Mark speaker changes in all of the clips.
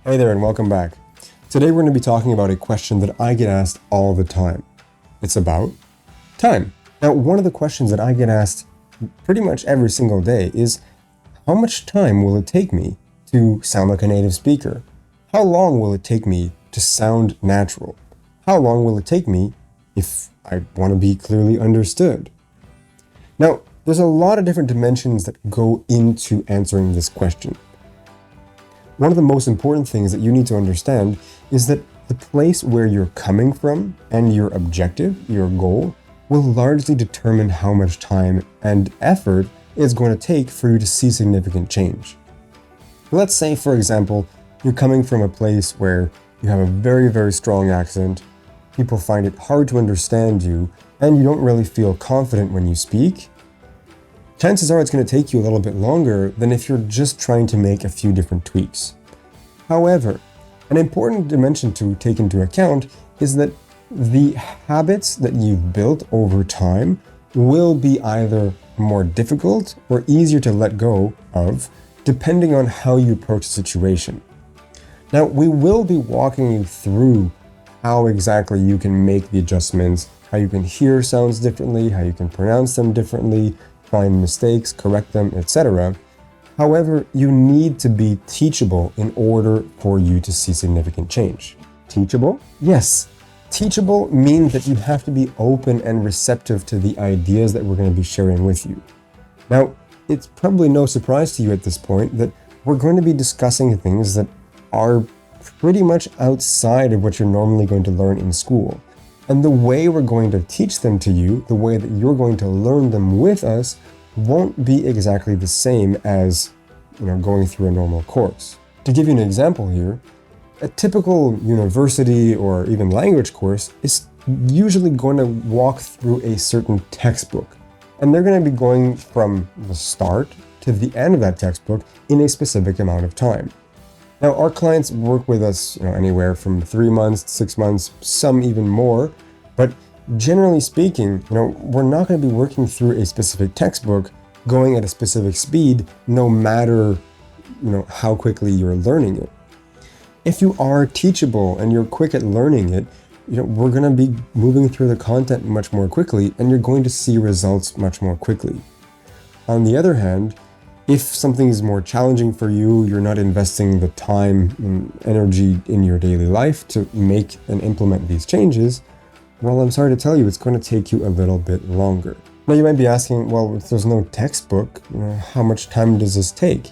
Speaker 1: Hey there and welcome back. Today we're going to be talking about a question that I get asked all the time. It's about time. Now, one of the questions that I get asked pretty much every single day is, how much time will it take me to sound like a native speaker? How long will it take me to sound natural? How long will it take me if I want to be clearly understood? Now, there's a lot of different dimensions that go into answering this question. One of the most important things that you need to understand is that the place where you're coming from and your objective, your goal, will largely determine how much time and effort it's going to take for you to see significant change. Let's say, for example, you're coming from a place where you have a very, very strong accent, people find it hard to understand you, and you don't really feel confident when you speak. Chances are it's going to take you a little bit longer than if you're just trying to make a few different tweaks. However, an important dimension to take into account is that the habits that you've built over time will be either more difficult or easier to let go of, depending on how you approach the situation. Now, we will be walking you through how exactly you can make the adjustments, how you can hear sounds differently, how you can pronounce them differently, find mistakes, correct them, etc. However, you need to be teachable in order for you to see significant change. Teachable? Yes. Teachable means that you have to be open and receptive to the ideas that we're going to be sharing with you. Now, it's probably no surprise to you at this point that we're going to be discussing things that are pretty much outside of what you're normally going to learn in school. And the way we're going to teach them to you, the way that you're going to learn them with us, won't be exactly the same as, going through a normal course. To give you an example here, a typical university or even language course is usually going to walk through a certain textbook. And they're going to be going from the start to the end of that textbook in a specific amount of time. Now, our clients work with us, anywhere from 3 months, 6 months, some even more. But generally speaking, we're not going to be working through a specific textbook going at a specific speed, no matter, how quickly you're learning it. If you are teachable and you're quick at learning it, we're going to be moving through the content much more quickly, and you're going to see results much more quickly. On the other hand, if something is more challenging for you, you're not investing the time and energy in your daily life to make and implement these changes, well, I'm sorry to tell you, it's going to take you a little bit longer. Now, you might be asking, well, if there's no textbook, how much time does this take?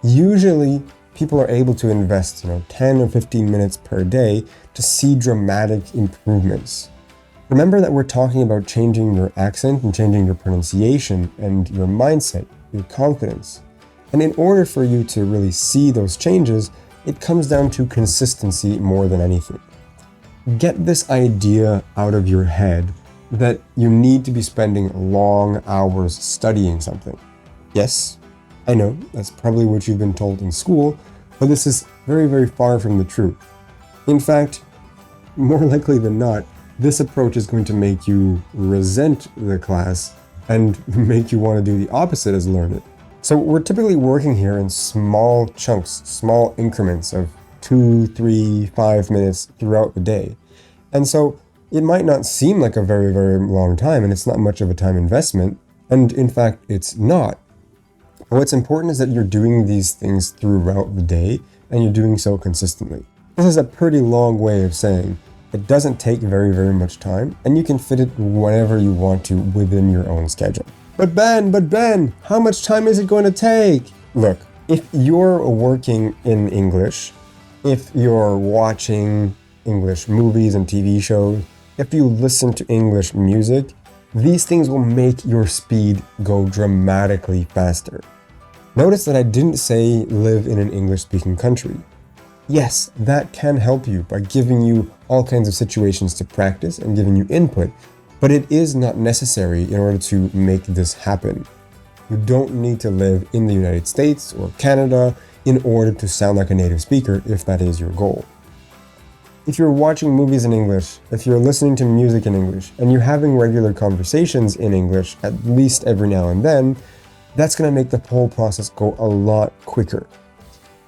Speaker 1: Usually, people are able to invest, 10 or 15 minutes per day to see dramatic improvements. Remember that we're talking about changing your accent and changing your pronunciation and your mindset, your confidence. And in order for you to really see those changes, it comes down to consistency more than anything. Get this idea out of your head that you need to be spending long hours studying something. Yes, I know, that's probably what you've been told in school, but this is very, very far from the truth. In fact, more likely than not, this approach is going to make you resent the class and make you want to do the opposite as learn it. So we're typically working here in small chunks, small increments of 2, 3, 5 minutes throughout the day. And so it might not seem like a very, very long time, and it's not much of a time investment. And in fact, it's not. But what's important is that you're doing these things throughout the day, and you're doing so consistently. This is a pretty long way of saying it doesn't take very, very much time, and you can fit it whenever you want to within your own schedule. But Ben, how much time is it going to take? Look, if you're working in English, if you're watching English movies and TV shows, if you listen to English music, these things will make your speed go dramatically faster. Notice that I didn't say live in an English-speaking country. Yes, that can help you by giving you all kinds of situations to practice and giving you input, but it is not necessary in order to make this happen. You don't need to live in the United States or Canada in order to sound like a native speaker if that is your goal. If you're watching movies in English, if you're listening to music in English, and you're having regular conversations in English at least every now and then, that's going to make the whole process go a lot quicker.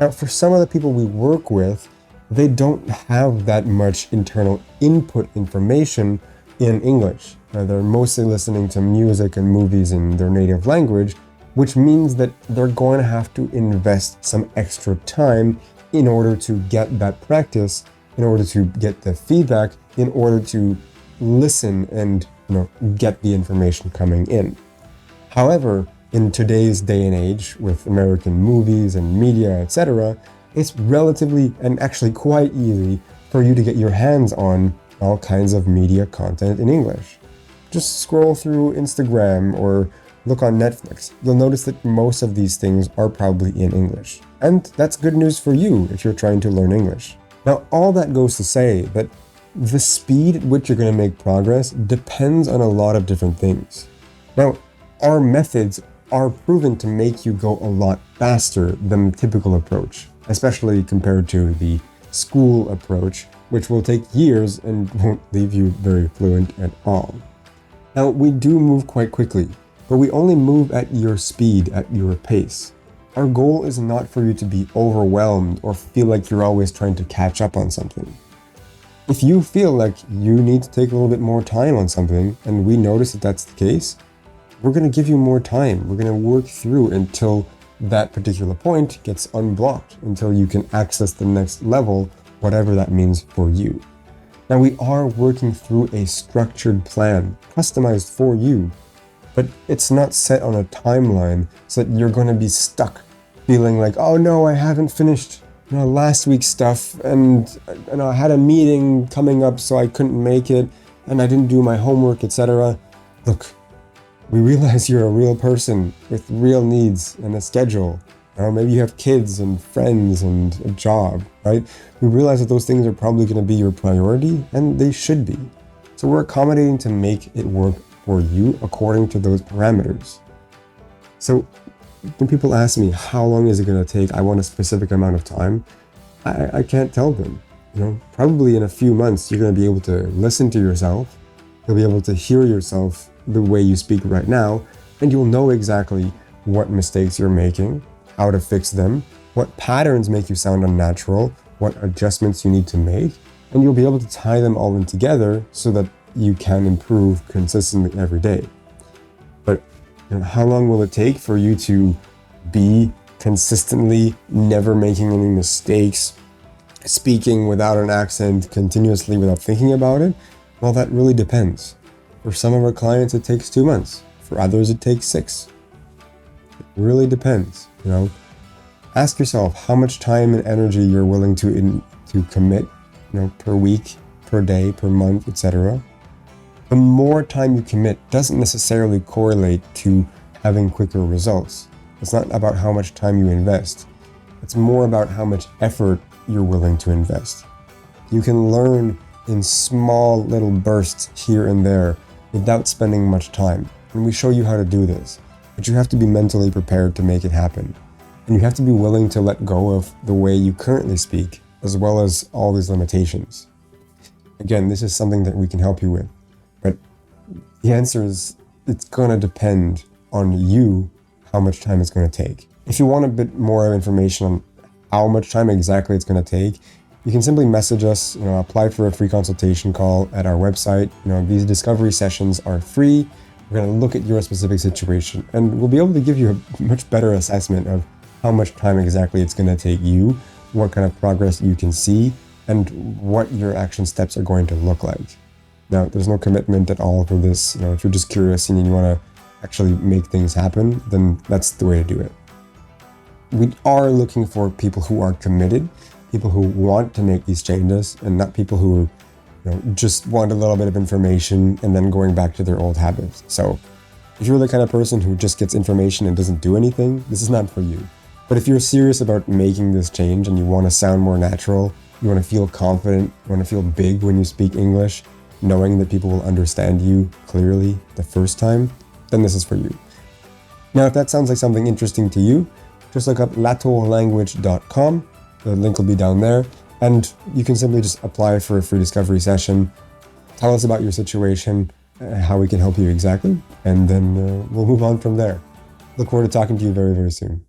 Speaker 1: Now, for some of the people we work with, they don't have that much internal input information in English. They're mostly listening to music and movies in their native language, which means that they're going to have to invest some extra time in order to get that practice, in order to get the feedback, in order to listen and get the information coming in. However, in today's day and age, with American movies and media, etc., it's relatively and actually quite easy for you to get your hands on all kinds of media content in English. Just scroll through Instagram or look on Netflix. You'll notice that most of these things are probably in English. And that's good news for you if you're trying to learn English. Now, all that goes to say that the speed at which you're going to make progress depends on a lot of different things. Now, our methods are proven to make you go a lot faster than the typical approach, especially compared to the school approach, which will take years and won't leave you very fluent at all. Now, we do move quite quickly, but we only move at your speed, at your pace. Our goal is not for you to be overwhelmed or feel like you're always trying to catch up on something. If you feel like you need to take a little bit more time on something, and we notice that that's the case, we're going to give you more time. We're going to work through until that particular point gets unblocked, until you can access the next level, whatever that means for you. Now, we are working through a structured plan, customized for you, but it's not set on a timeline so that you're going to be stuck feeling like, oh no, I haven't finished last week's stuff, and I had a meeting coming up so I couldn't make it, and I didn't do my homework, etc. Look, we realize you're a real person with real needs and a schedule. Maybe you have kids and friends and a job, right? We realize that those things are probably going to be your priority, and they should be. So we're accommodating to make it work for you according to those parameters. So when people ask me, how long is it going to take? I want a specific amount of time. I can't tell them. Probably in a few months, you're going to be able to listen to yourself. You'll be able to hear yourself the way you speak right now, and you'll know exactly what mistakes you're making, how to fix them, what patterns make you sound unnatural, what adjustments you need to make, and you'll be able to tie them all in together so that you can improve consistently every day. But how long will it take for you to be consistently never making any mistakes, speaking without an accent continuously without thinking about it? Well, that really depends. For some of our clients, it takes 2 months. For others, it takes 6. It really depends. Ask yourself how much time and energy you're willing to commit, per week, per day, per month, etc. The more time you commit doesn't necessarily correlate to having quicker results. It's not about how much time you invest. It's more about how much effort you're willing to invest. You can learn in small little bursts here and there without spending much time. And we show you how to do this. But you have to be mentally prepared to make it happen. And you have to be willing to let go of the way you currently speak, as well as all these limitations. Again, this is something that we can help you with. But the answer is, it's going to depend on you how much time it's going to take. If you want a bit more information on how much time exactly it's going to take, you can simply message us, apply for a free consultation call at our website. These discovery sessions are free. We're going to look at your specific situation, and we'll be able to give you a much better assessment of how much time exactly it's going to take you, what kind of progress you can see, and what your action steps are going to look like. Now, there's no commitment at all for this. If you're just curious and you want to actually make things happen, then that's the way to do it. We are looking for people who are committed, people who want to make these changes, and not people who just want a little bit of information and then going back to their old habits. So if you're the kind of person who just gets information and doesn't do anything, this is not for you. But if you're serious about making this change and you want to sound more natural, you want to feel confident, you want to feel big when you speak English, knowing that people will understand you clearly the first time, then this is for you. Now, if that sounds like something interesting to you, just look up latourlanguage.com. The link will be down there, and you can simply just apply for a free discovery session. Tell us about your situation, how we can help you exactly, and then we'll move on from there. Look forward to talking to you very, very soon.